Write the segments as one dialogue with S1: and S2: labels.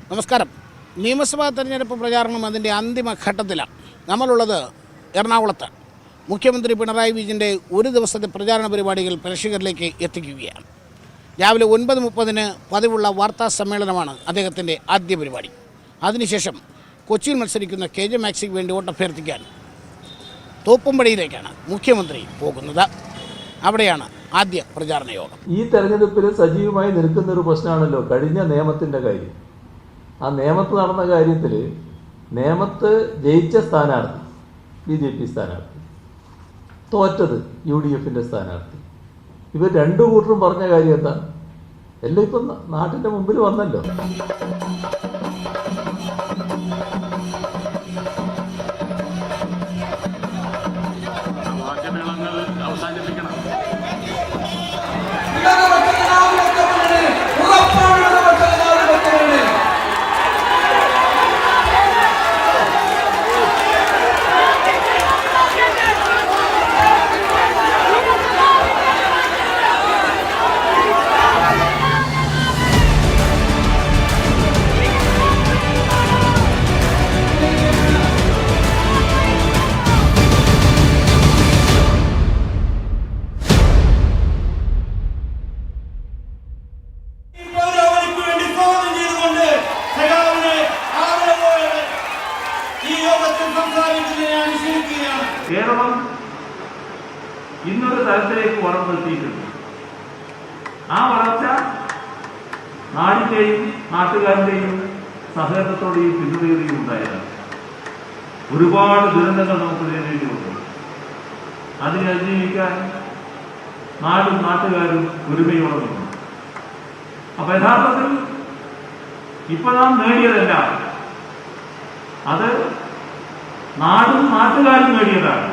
S1: നമസ്കാരം. നിയമസഭാ തെരഞ്ഞെടുപ്പ് പ്രചാരണം അതിൻ്റെ അന്തിമഘട്ടത്തിലാണ്. നമ്മളുള്ളത് എറണാകുളത്ത്. മുഖ്യമന്ത്രി പിണറായി വിജയൻ്റെ ഒരു ദിവസത്തെ പ്രചാരണ പരിപാടികൾ പ്രേക്ഷകരിലേക്ക് എത്തിക്കുകയാണ്. രാവിലെ 9:30 പതിവുള്ള വാർത്താ സമ്മേളനമാണ് അദ്ദേഹത്തിൻ്റെ ആദ്യ പരിപാടി. അതിനുശേഷം കൊച്ചിയിൽ മത്സരിക്കുന്ന KJ മാക്സിക്ക് വേണ്ടി വോട്ടഭ്യർത്ഥിക്കാൻ തോപ്പുംപടിയിലേക്കാണ് മുഖ്യമന്ത്രി പോകുന്നത്. അവിടെയാണ് ആദ്യ പ്രചാരണ യോഗം.
S2: ഈ തെരഞ്ഞെടുപ്പിൽ സജീവമായി നിൽക്കുന്നൊരു പ്രശ്നമാണല്ലോ കഴിഞ്ഞ നിയമത്തിൻ്റെ കാര്യം. ആ നിയമത്ത് നടന്ന കാര്യത്തിൽ നിയമത്ത് ജയിച്ച സ്ഥാനാർത്ഥി BJP സ്ഥാനാർത്ഥി, തോറ്റത് UDFൻ്റെ സ്ഥാനാർത്ഥി. ഇവർ രണ്ടു കൂട്ടരും പറഞ്ഞ കാര്യം എന്താ? എല്ലാം ഇപ്പം നാട്ടിൻ്റെ മുമ്പിൽ വന്നല്ലോ.
S3: കേരളം ഇന്നൊരു തലത്തിലേക്ക് വളർന്നെത്തിയിട്ടുണ്ട്. ആ വളർച്ച നാടിൻ്റെയും നാട്ടുകാരുടെയും സഹകരണത്തോടെയും പിന്തുണയോടെയും ഉണ്ടായതാണ്. ഒരുപാട് ദുരന്തങ്ങൾ നമുക്ക് നേരിടേണ്ടി വന്നു. അതിനെ അതിജീവിക്കാൻ നാടും നാട്ടുകാരും ഒരുമയോടെ നിന്നു. അപ്പൊ യഥാർത്ഥത്തിൽ ഇപ്പൊ നാം നേടിയതെല്ലാം അത് നാടും നാട്ടുകാരും നേടിയതാണ്.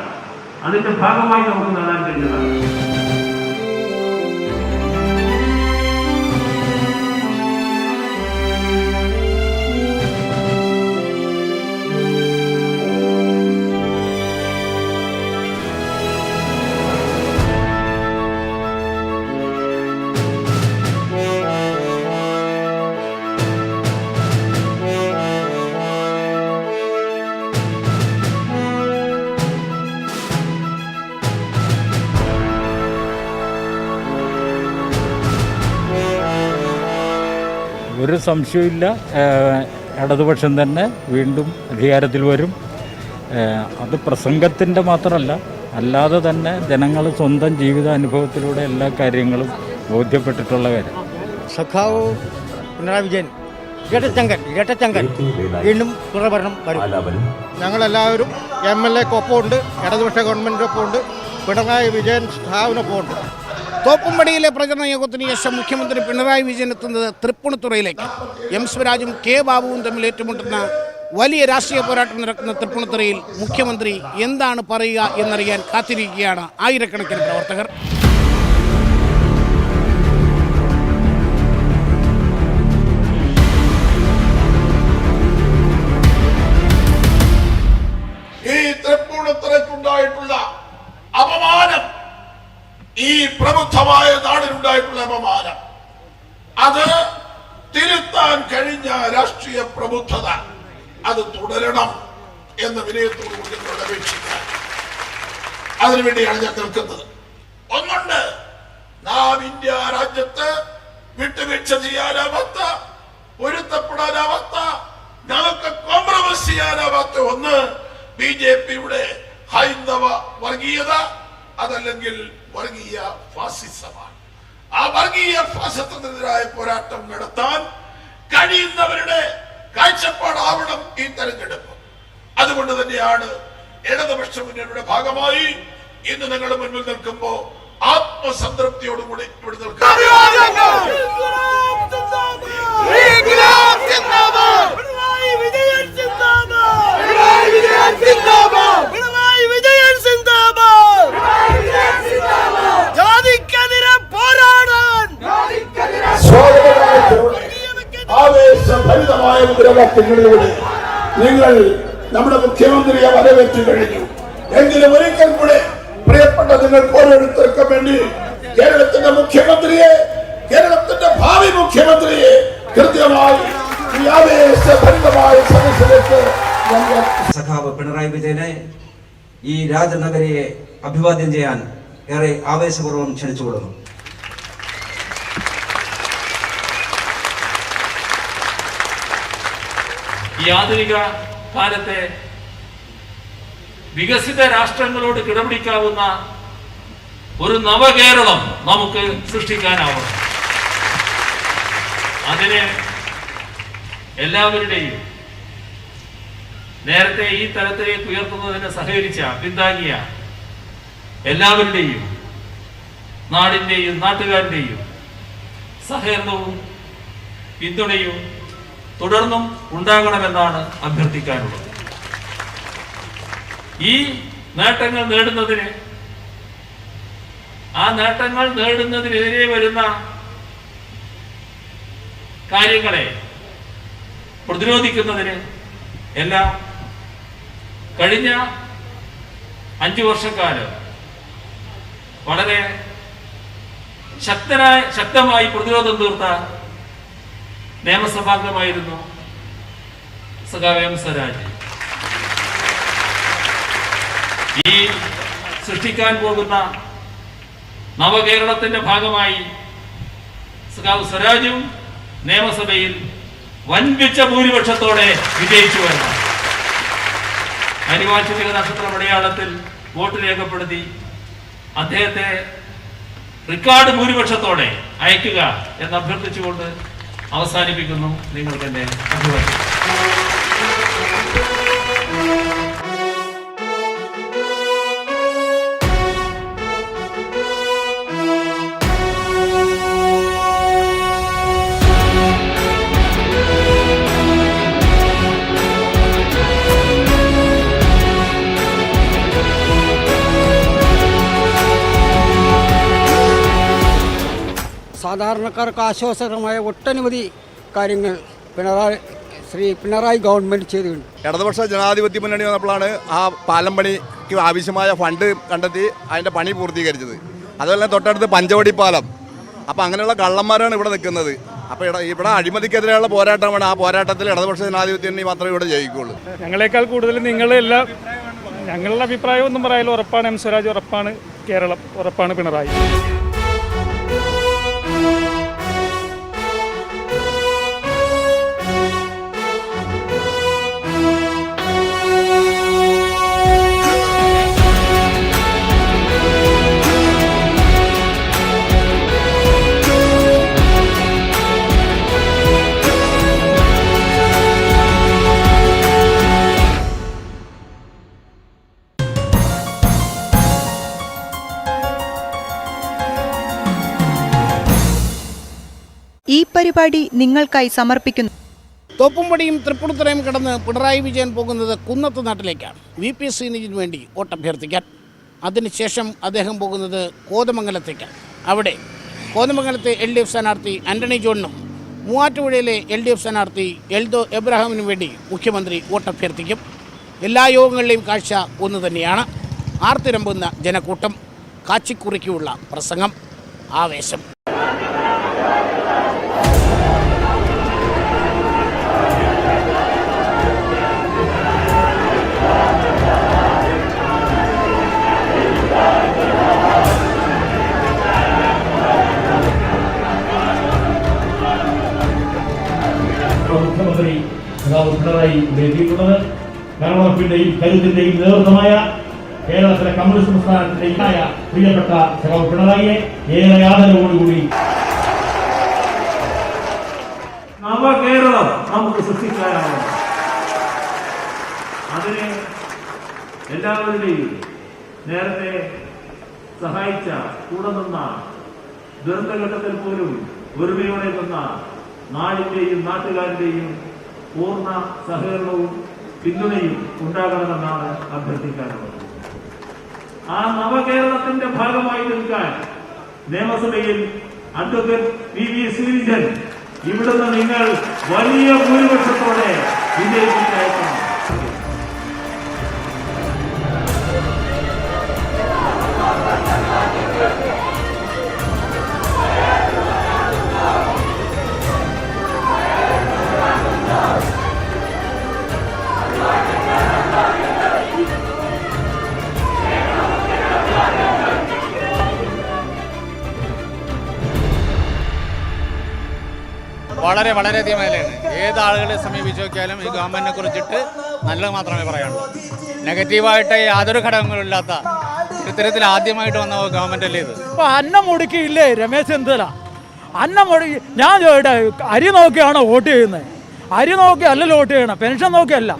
S3: അതിന്റെ ഭാഗമായി നമുക്ക് നേടാൻ കഴിഞ്ഞതാണ്.
S4: ഒരു സംശയമില്ല, ഇടതുപക്ഷം തന്നെ വീണ്ടും അധികാരത്തിൽ വരും. അത് പ്രസംഗത്തിൻ്റെ മാത്രമല്ല, അല്ലാതെ തന്നെ ജനങ്ങൾ സ്വന്തം ജീവിതാനുഭവത്തിലൂടെ എല്ലാ കാര്യങ്ങളും ബോധ്യപ്പെട്ടിട്ടുള്ള കാര്യം.
S5: സഖാവ് പിണറായി വിജയൻ ഇരട്ടച്ചങ്കൻ വീണ്ടും തുടർഭരണം വരും. ഞങ്ങളെല്ലാവരും MLAക്കൊപ്പമുണ്ട്, ഇടതുപക്ഷ ഗവൺമെൻറ്റിനൊപ്പമുണ്ട്, പിണറായി വിജയൻ സ്ഥാപനമൊപ്പമുണ്ട്.
S1: തോപ്പുംപടിയിലെ പ്രചരണ യോഗത്തിന് ശേഷം മുഖ്യമന്ത്രി പിണറായി വിജയൻ എത്തുന്നത് തൃപ്പൂണിത്തുറയിലേക്ക്. M സ്വരാജും K ബാബുവും തമ്മിൽ ഏറ്റുമുട്ടുന്ന വലിയ രാഷ്ട്രീയ പോരാട്ടം നടക്കുന്ന തൃപ്പൂണിത്തുറയിൽ മുഖ്യമന്ത്രി എന്താണ് പറയുക എന്നറിയാൻ കാത്തിരിക്കുകയാണ് ആയിരക്കണക്കിന് പ്രവർത്തകർ.
S6: ഈ തൃപ്പൂണിത്തുറയ്ക്കുണ്ടായിട്ടുള്ള അപമാനം, ഈ പ്രബുദ്ധമായ നാടിനുണ്ടായിട്ടുള്ള അപമാനം, അത് തിരുത്താൻ കഴിഞ്ഞ രാഷ്ട്രീയ പ്രബുദ്ധത അത് തുടരണം എന്ന വിനയത്തോടുകൂടി അപേക്ഷിക്കാൻ, അതിനുവേണ്ടിയാണ് ഞാൻ നിൽക്കുന്നത്. ഒന്നുണ്ട്, നാം ഇന്ത്യ രാജ്യത്ത് വിട്ടുവീഴ്ച ചെയ്യാനാവാത്ത, പൊരുത്തപ്പെടാനാവാത്ത, നമുക്ക് കോംപ്രമൈസ് ചെയ്യാനാവാത്ത ഒന്ന് BJPയുടെ ഹൈന്ദവ വർഗീയത, അതല്ലെങ്കിൽ വർഗീയ ഫാസിസമാണ്. ആ വർഗീയ ഫാസിസത്തിനെതിരായ പോരാട്ടം നടത്താൻ കഴിയുന്നവരുടെ കാഴ്ചപ്പാടാവണം ഈ തെരഞ്ഞെടുപ്പ്. അതുകൊണ്ട് തന്നെയാണ് ഇടതുപക്ഷ മുന്നണിയുടെ ഭാഗമായി ഇന്ന് നിങ്ങളുടെ മുന്നിൽ നിൽക്കുമ്പോൾ ആത്മസംതൃപ്തിയോടുകൂടി ഇവിടെ നിൽക്കുക. ആവേശഭരിതമായ മുദ്രാവാക്യങ്ങളിലൂടെ നിങ്ങൾ നമ്മുടെ മുഖ്യമന്ത്രിയെ വരവേറ്റു കഴിഞ്ഞു. എങ്കിലും ഒരിക്കൽ കൂടെ പ്രിയപ്പെട്ട നിങ്ങൾക്ക് ഓരോരുത്തർക്കും വേണ്ടി കേരളത്തിന്റെ മുഖ്യമന്ത്രിയെ, കേരളത്തിന്റെ ഭാവി മുഖ്യമന്ത്രിയെ കൃത്യമായി ഈ ആവേശഭരിതമായ സദസ്സിലേക്ക് ഞങ്ങൾ
S7: സഖാവ് പിണറായി വിജയനെ ഈ രാജനഗരിയെ അഭിവാദ്യം ചെയ്യാൻ ഏറെ ആവേശപൂർവ്വം ക്ഷണിച്ചുകൊള്ളുന്നു.
S3: ഈ ആധുനിക കാലത്തെ വികസിത രാഷ്ട്രങ്ങളോട് കിടപിടിക്കാവുന്ന ഒരു നവകേരളം നമുക്ക് സൃഷ്ടിക്കാനാവും. അതിന് എല്ലാവരുടെയും നേരത്തെ ഈ തലത്തിലേക്ക് ഉയർത്തുന്നതിന് സഹകരിച്ച പിന്താങ്ങിയ എല്ലാവരുടെയും നാടിൻ്റെയും നാട്ടുകാരുടെയും സഹകരണവും പിന്തുണയും തുടർന്നും ഉണ്ടാകണമെന്നാണ് അഭ്യർത്ഥിക്കാനുള്ളത്. ഈ നേട്ടങ്ങൾ നേടുന്നതിന് ആ നേട്ടങ്ങൾ നേടുന്നതിനെതിരെ വരുന്ന കാര്യങ്ങളെ പ്രതിരോധിക്കുന്നതിന് എല്ലാം കഴിഞ്ഞ 5 വർഷക്കാലം വളരെ ശക്തമായി പ്രതിരോധം തീർത്ത നിയമസഭാംഗമായിരുന്നു സഖാവ് എം സ്വരാജ്. ഈ സൃഷ്ടിക്കാൻ പോകുന്ന നവകേരളത്തിന്റെ ഭാഗമായി സഖാവ് സ്വരാജും നിയമസഭയിൽ വൻപിച്ച ഭൂരിപക്ഷത്തോടെ വിജയിച്ചു വരുന്നു. അനിവാർഷിക നക്ഷത്ര അടയാളത്തിൽ വോട്ട് രേഖപ്പെടുത്തി അദ്ദേഹത്തെ റെക്കോർഡ് ഭൂരിപക്ഷത്തോടെ അയക്കുക എന്ന് അഭ്യർത്ഥിച്ചുകൊണ്ട് അവസാനിപ്പിക്കുന്നു. നിങ്ങൾക്ക് എന്റെ അഭിവാദ്യം.
S8: സാധാരണക്കാർക്ക് ആശ്വാസകരമായ ഒട്ടനവധി കാര്യങ്ങൾ ശ്രീ പിണറായി ഗവൺമെൻറ് ചെയ്തിട്ടുണ്ട്.
S9: ഇടതുപക്ഷ ജനാധിപത്യ മുന്നണി വന്നപ്പോഴാണ് ആ പാലം പണിക്ക് ആവശ്യമായ ഫണ്ട് കണ്ടെത്തി അതിൻ്റെ പണി പൂർത്തീകരിച്ചത്. അതുപോലെ തൊട്ടടുത്ത് പഞ്ചവടി പാലം. അപ്പോൾ അങ്ങനെയുള്ള കള്ളന്മാരാണ് ഇവിടെ നിൽക്കുന്നത്. അപ്പോൾ ഇവിടെ അഴിമതിക്കെതിരെയുള്ള പോരാട്ടമാണ്. ആ പോരാട്ടത്തിൽ ഇടതുപക്ഷ ജനാധിപത്യ മുന്നണി മാത്രമേ ഇവിടെ ജയിക്കുകയുള്ളൂ.
S10: ഞങ്ങളെക്കാൾ കൂടുതൽ നിങ്ങളെല്ലാം ഞങ്ങളുടെ അഭിപ്രായം ഒന്നും പറയാലോ. ഉറപ്പാണ് എം സ്വരാജ്, ഉറപ്പാണ് കേരളം, ഉറപ്പാണ് പിണറായി.
S11: ഈ പരിപാടി നിങ്ങൾക്കായി സമർപ്പിക്കുന്നു.
S1: തോപ്പുംപടിയും തൃപ്പൂണിത്തുറയും കടന്ന് പിണറായി വിജയൻ പോകുന്നത് കുന്നത്ത് നാട്ടിലേക്കാണ് VP ശ്രീനിജിന് വേണ്ടി വോട്ടഭ്യർത്ഥിക്കാൻ. അതിനുശേഷം അദ്ദേഹം പോകുന്നത് കോതമംഗലത്തേക്കാണ്. അവിടെ കോതമംഗലത്തെ LDF സ്ഥാനാർത്ഥി ആന്റണി ജോണിനും മൂവാറ്റുപുഴയിലെ LDF സ്ഥാനാർത്ഥി എൽദോ എബ്രഹാമിനും വേണ്ടി മുഖ്യമന്ത്രി വോട്ടഭ്യർത്ഥിക്കും. എല്ലാ യോഗങ്ങളിലെയും കാഴ്ച ഒന്ന് തന്നെയാണ്. ആർത്തിരമ്പുന്ന ജനക്കൂട്ടം, കാച്ചിക്കുറിക്കുള്ള പ്രസംഗം, ആവേശം.
S3: മുഖ്യമന്ത്രി പിണറായി എത്തിയിട്ടുള്ളത് കരണത്തിന്റെയും കരുത്തിന്റെയും നേതൃത്വമായ കേരളത്തിലെ കമ്മ്യൂണിസ്റ്റ് പ്രസ്ഥാനത്തിന്റെയായ പ്രിയപ്പെട്ട സഖാവ് പിണറായിയെ ഏറെ ആദരവോടുകൂടി നവകേരളം നമുക്ക് സൃഷ്ടിക്കാനാണ്. അതിന് എല്ലാവരുടെയും നേരത്തെ സഹായിച്ച, കൂടെ നിന്ന, ദുരന്തഘട്ടത്തിൽ പോലും ഒരുമയോടെ നിന്ന നാടിന്റെയും നാട്ടുകാരുടെയും പൂർണ്ണ സഹകരണവും പിന്തുണയും ഉണ്ടാകണമെന്നാണ് അഭ്യർത്ഥിക്കാനുള്ളത്. ആ നവകേരളത്തിന്റെ ഭാഗമായി നിൽക്കാൻ നിയമസഭയിൽ അഡ്വക്കേറ്റ് PV ശ്രീനിജൻ ഇവിടുന്ന് നിങ്ങൾ വലിയ ഭൂരിപക്ഷത്തോടെ വിജയിപ്പിച്ചയക്കണം.
S5: വളരെയധികം വിലയാണ്. ഏത് ആളുകളെ സമീപിച്ച് നോക്കിയാലും ഈ ഗവൺമെന്റിനെ കുറിച്ചിട്ട് നല്ലത് മാത്രമേ പറയാനുള്ളൂ. നെഗറ്റീവായിട്ട് യാതൊരു ഘടകങ്ങളും ഇല്ലാത്ത ഇത്തരത്തിൽ ആദ്യമായിട്ട് വന്ന ഗവൺമെന്റ് അല്ലേ ഇത്.
S4: ഇപ്പൊ അന്നം മുടക്കിയില്ലേ രമേശ് ചെന്നിത്തല? അന്നം മുടക്കി. ഞാൻ ചോദിട്ടെ, അരി നോക്കിയാണോ വോട്ട് ചെയ്യുന്നത്? അരി നോക്കി അല്ലല്ലോ വോട്ട് ചെയ്യണം, പെൻഷൻ നോക്കിയല്ല.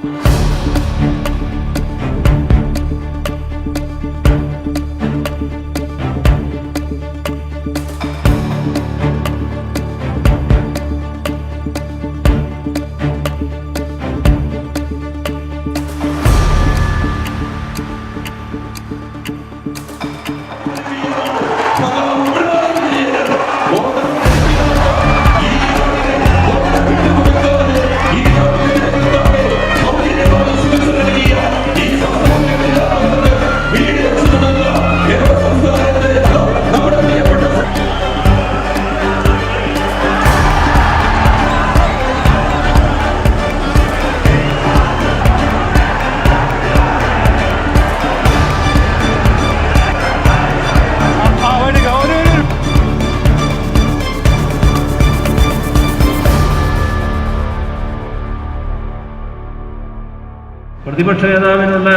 S3: പ്രതിപക്ഷ നേതാവിനുള്ള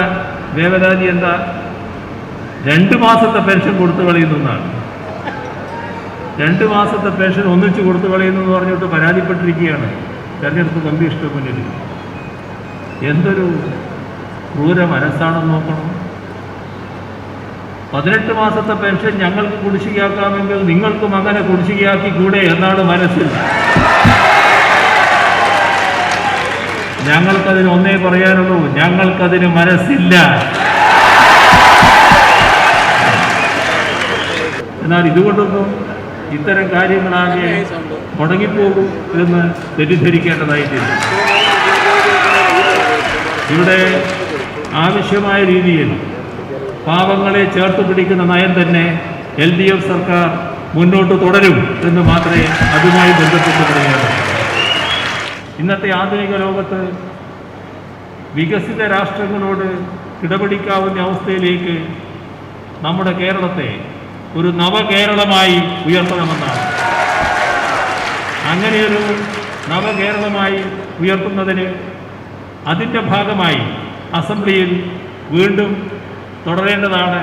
S3: വേവലാതി എന്താ? 2 മാസത്തെ പെൻഷൻ കൊടുത്തു കളയുന്നതാണ്. 2 മാസത്തെ പെൻഷൻ ഒന്നിച്ച് കൊടുത്തു കളയുന്നു എന്ന് പറഞ്ഞിട്ട് പരാതിപ്പെട്ടിരിക്കുകയാണ് തെരഞ്ഞെടുപ്പ് കമ്മീഷന് മുന്നിൽ. എന്തൊരു ക്രൂര മനസ്സാണെന്ന് നോക്കണം. 18 മാസത്തെ പെൻഷൻ ഞങ്ങൾക്ക് കുടിശ്ശികയാക്കാമെങ്കിൽ നിങ്ങൾക്കും അങ്ങനെ കുടിശ്ശികയാക്കി കൂടെ എന്നാണ് മനസ്സിൽ. ഞങ്ങൾക്കതിന് ഒന്നേ പറയാനുള്ളൂ, ഞങ്ങൾക്കതിന് മനസ്സില്ല. എന്നാൽ ഇതുകൊണ്ടൊന്നും ഇത്തരം കാര്യങ്ങളാകെ മുടങ്ങിപ്പോകും എന്ന് തെറ്റിദ്ധരിക്കേണ്ടതായിട്ടില്ല. ഇവിടെ ആവശ്യമായ രീതിയിൽ പാവങ്ങളെ ചേർത്ത് പിടിക്കുന്ന നയം തന്നെ LDF സർക്കാർ മുന്നോട്ട് തുടരും എന്ന് മാത്രമേ അതുമായി ബന്ധപ്പെട്ട് പറയാനുള്ളൂ. ഇന്നത്തെ ആധുനിക ലോകത്ത് വികസിത രാഷ്ട്രങ്ങളോട് കിടപിടിക്കാവുന്ന അവസ്ഥയിലേക്ക് നമ്മുടെ കേരളത്തെ ഒരു നവകേരളമായി ഉയർത്തണമെന്നാണ്. അങ്ങനെയൊരു നവകേരളമായി ഉയർത്തുന്നതിന് അതിൻ്റെ ഭാഗമായി അസംബ്ലിയിൽ വീണ്ടും തുടരേണ്ടതാണ്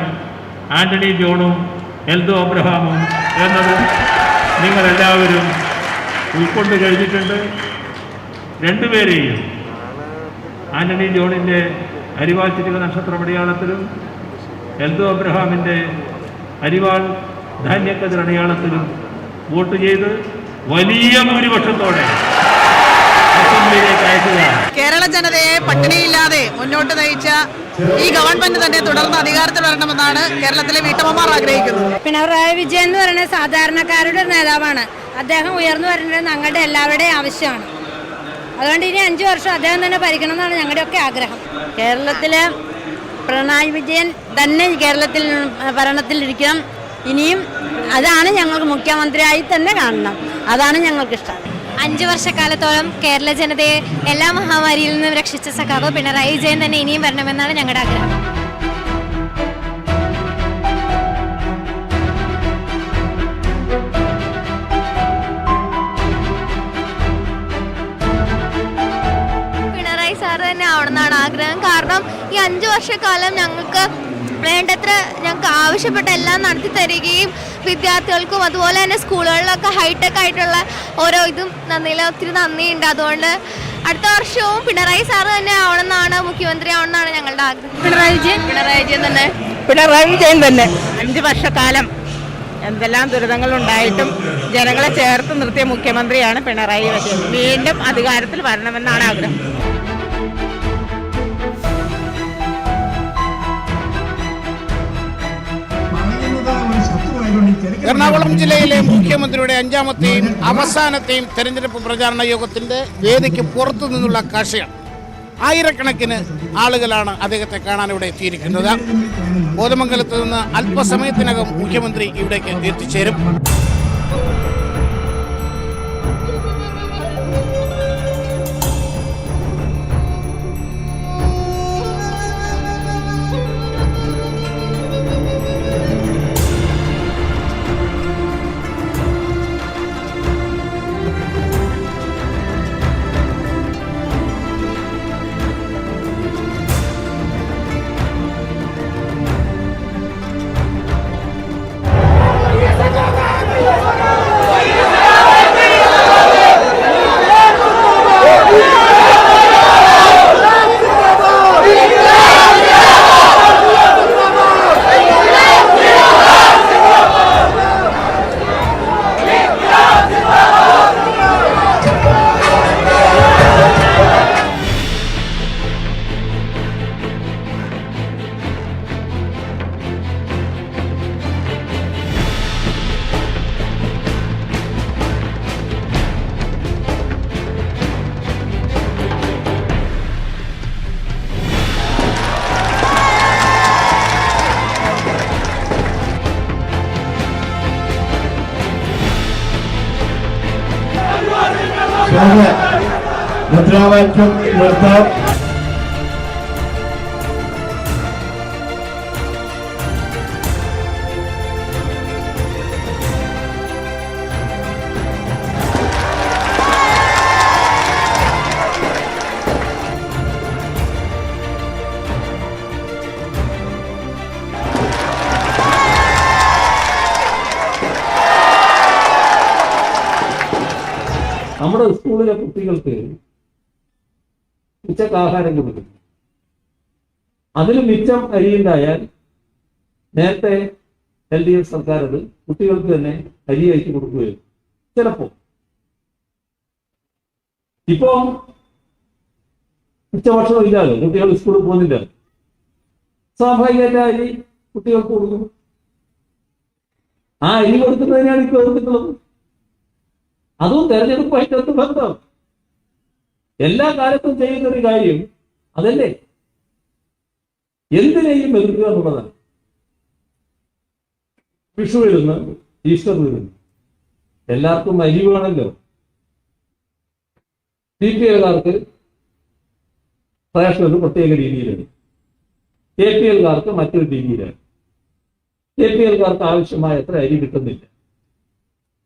S3: ആന്റണി ജോണും എൽദോ അബ്രഹാമും എന്നത് നിങ്ങളെല്ലാവരും ഉൾക്കൊണ്ട് കഴിഞ്ഞിട്ടുണ്ട്. രണ്ടുപേരെയും ആന്റണി ജോണിൻ്റെ അരിവാൾ ചിറ്റിക നക്ഷത്ര അടയാളത്തിലും എൽദോ അബ്രഹാമിൻ്റെ അരിവാൾ ധാന്യക്കതിർ അടയാളത്തിലും വോട്ട് ചെയ്ത് വലിയ ഭൂരിപക്ഷത്തോടെ അസംബ്ലിയിലേക്ക് അയക്കുകയാണ്.
S12: കേരള ജനതയെ പട്ടിണിയില്ലാതെ മുന്നോട്ട് നയിച്ച ഈ ഗവൺമെന്റ് തന്നെ തുടർന്ന് അധികാരത്തിൽ വരണമെന്നാണ് കേരളത്തിലെ വീട്ടമ്മമാർ ആഗ്രഹിക്കുന്നത്.
S13: പിണറായി വിജയൻ എന്ന് പറയുന്നത് സാധാരണക്കാരുടെ നേതാവാണ്. അദ്ദേഹം ഉയർന്നു വരേണ്ടത് ഞങ്ങളുടെ എല്ലാവരുടെയും ആവശ്യമാണ്. അതുകൊണ്ട് ഇനി 5 വർഷം അദ്ദേഹം തന്നെ ഭരിക്കണം എന്നാണ് ഞങ്ങളുടെയൊക്കെ ആഗ്രഹം.
S12: കേരളത്തിലെ പിണറായി വിജയൻ തന്നെ കേരളത്തിൽ ഭരണത്തിലിരിക്കണം. ഇനിയും അതാണ് ഞങ്ങൾക്ക് മുഖ്യമന്ത്രിയായി തന്നെ കാണണം. അതാണ് ഞങ്ങൾക്കിഷ്ടം.
S13: 5 വർഷക്കാലത്തോളം കേരള ജനതയെ എല്ലാ മഹാമാരിയിൽ നിന്നും രക്ഷിച്ച സഖാവ് പിണറായി വിജയൻ തന്നെ ഇനിയും വരണമെന്നാണ് ഞങ്ങളുടെ ആഗ്രഹം. പിണറായി സാറ് തന്നെ ആവണമെന്നാണ് ആഗ്രഹം. കാരണം ഈ 5 വർഷക്കാലം ഞങ്ങൾക്ക് വേണ്ടത്ര ഞങ്ങൾക്ക് ആവശ്യപ്പെട്ട എല്ലാം നടത്തി തരികയും വിദ്യാർത്ഥികൾക്കും അതുപോലെ തന്നെ സ്കൂളുകളിലൊക്കെ ഹൈടെക് ആയിട്ടുള്ള ഓരോ ഇതും ഒത്തിരി നന്ദിയുണ്ട്. അതുകൊണ്ട് അടുത്ത വർഷവും പിണറായി സാറ് തന്നെ ആവണമെന്നാണ്, മുഖ്യമന്ത്രി ആവണമെന്നാണ് ഞങ്ങളുടെ ആഗ്രഹം.
S12: പിണറായി വിജയൻ തന്നെ 5 വർഷക്കാലം എന്തെല്ലാം ദുരിതങ്ങളുണ്ടായിട്ടും ജനങ്ങളെ ചേർത്ത് നിർത്തിയ മുഖ്യമന്ത്രിയാണ് പിണറായി വിജയൻ. വീണ്ടും അധികാരത്തിൽ വരണമെന്നാണ് ആഗ്രഹം.
S1: എറണാകുളം ജില്ലയിലെ മുഖ്യമന്ത്രിയുടെ 5ാമത്തെയും അവസാനത്തെയും തെരഞ്ഞെടുപ്പ് പ്രചാരണ യോഗത്തിന്റെ വേദിക്ക് പുറത്തു നിന്നുള്ള കാഴ്ചയാണ്. ആയിരക്കണക്കിന് ആളുകളാണ് അദ്ദേഹത്തെ കാണാൻ ഇവിടെ എത്തിയിരിക്കുന്നത്. കോതമംഗലത്ത് നിന്ന് അല്പസമയത്തിനകം മുഖ്യമന്ത്രി ഇവിടേക്ക് എത്തിച്ചേരും.
S6: മുദ്രാവാക്യം നിർത്താം.
S2: നമ്മുടെ സ്കൂളിലെ കുട്ടികൾക്ക് ഉച്ചക്ക് ആഹാരം കൊടുക്കും. അതിൽ മിച്ചം അരിയുണ്ടായാൽ നേരത്തെ LDF സർക്കാർ അത് കുട്ടികൾക്ക് തന്നെ അരി അയച്ചു കൊടുക്കുകയും ചിലപ്പോ ഇപ്പോ ഉച്ചഭക്ഷണം ഇല്ലാതെ കുട്ടികൾ സ്കൂളിൽ പോകുന്നില്ല. സ്വാഭാവികമായിട്ട് അരി കുട്ടികൾക്ക് കൊടുക്കും. ആ അരി കൊടുക്കുന്നതിനാണ് ഇപ്പോൾ എതിർത്തിട്ടുള്ളത്. അതും തെരഞ്ഞെടുപ്പുമായിട്ട് ബന്ധം. എല്ലാ കാലത്തും ചെയ്യുന്ന ഒരു കാര്യം അതല്ലേ, എന്തിനേയും എതിർക്കുക എന്നുള്ളതാണ്. വിഷു വരുന്നു, ഈസ്റ്റർ വരുന്നു, എല്ലാവർക്കും അരി വേണമല്ലോ. CPL-കാർക്ക് റേഷൻ ഒരു പ്രത്യേക രീതിയിലാണ്, APL-കാർക്ക് മറ്റൊരു രീതിയിലാണ്. APL-കാർക്ക് ആവശ്യമായ എത്ര അരി കിട്ടുന്നില്ല.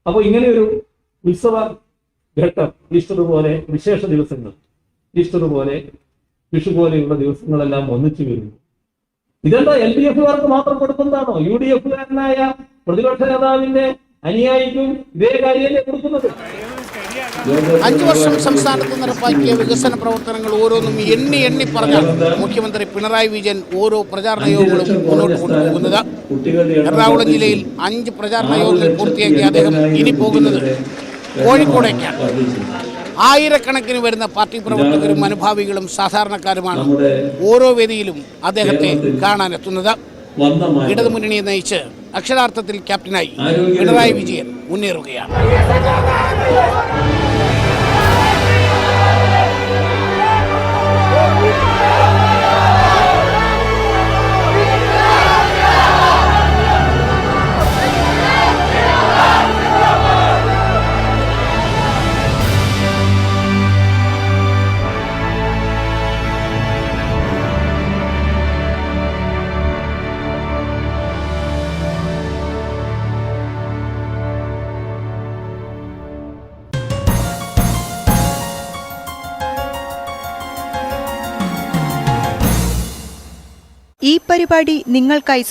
S2: അപ്പോൾ ഇങ്ങനെയൊരു ഉത്സവ ഘട്ടം, ഈസ്റ്റർ പോലെ വിശേഷ ദിവസങ്ങൾ, ഈസ്റ്റർ പോലെ വിഷു പോലെയുള്ള ദിവസങ്ങളെല്ലാം ഒന്നിച്ചു വരുന്നു. ഇതെന്താ LDF-കാർക്ക് മാത്രം കൊടുക്കുന്നതാണോ? UDF-കാരനായ പ്രതിപക്ഷ നേതാവിന്റെ അനുയായിക്കും ഇതേ കാര്യമല്ലേ കൊടുക്കുന്നത്?
S1: 5 വർഷം സംസ്ഥാനത്ത് നടപ്പാക്കിയ വികസന പ്രവർത്തനങ്ങൾ ഓരോന്നും എണ്ണി എണ്ണി പറഞ്ഞാൽ മുഖ്യമന്ത്രി പിണറായി വിജയൻ ഓരോ പ്രചാരണ യോഗങ്ങളും മുന്നോട്ട് കൊണ്ടുപോകുന്നത്. എറണാകുളം ജില്ലയിൽ 5 പ്രചാരണ യോഗങ്ങൾ പൂർത്തിയാക്കി അദ്ദേഹം ഇനി പോകുന്നത് കോഴിക്കോടേക്കാണ്. ആയിരക്കണക്കിന് വരുന്ന പാർട്ടി പ്രവർത്തകരും അനുഭാവികളും സാധാരണക്കാരുമാണ് ഓരോ വേദിയിലും അദ്ദേഹത്തെ കാണാനെത്തുന്നത്. ഇടതുമുന്നണിയെ നയിച്ച് അക്ഷരാർത്ഥത്തിൽ ക്യാപ്റ്റനായി പിണറായി വിജയൻ മുന്നേറുകയാണ്.
S11: ഈ പരിപാടി നിങ്ങൾക്കായി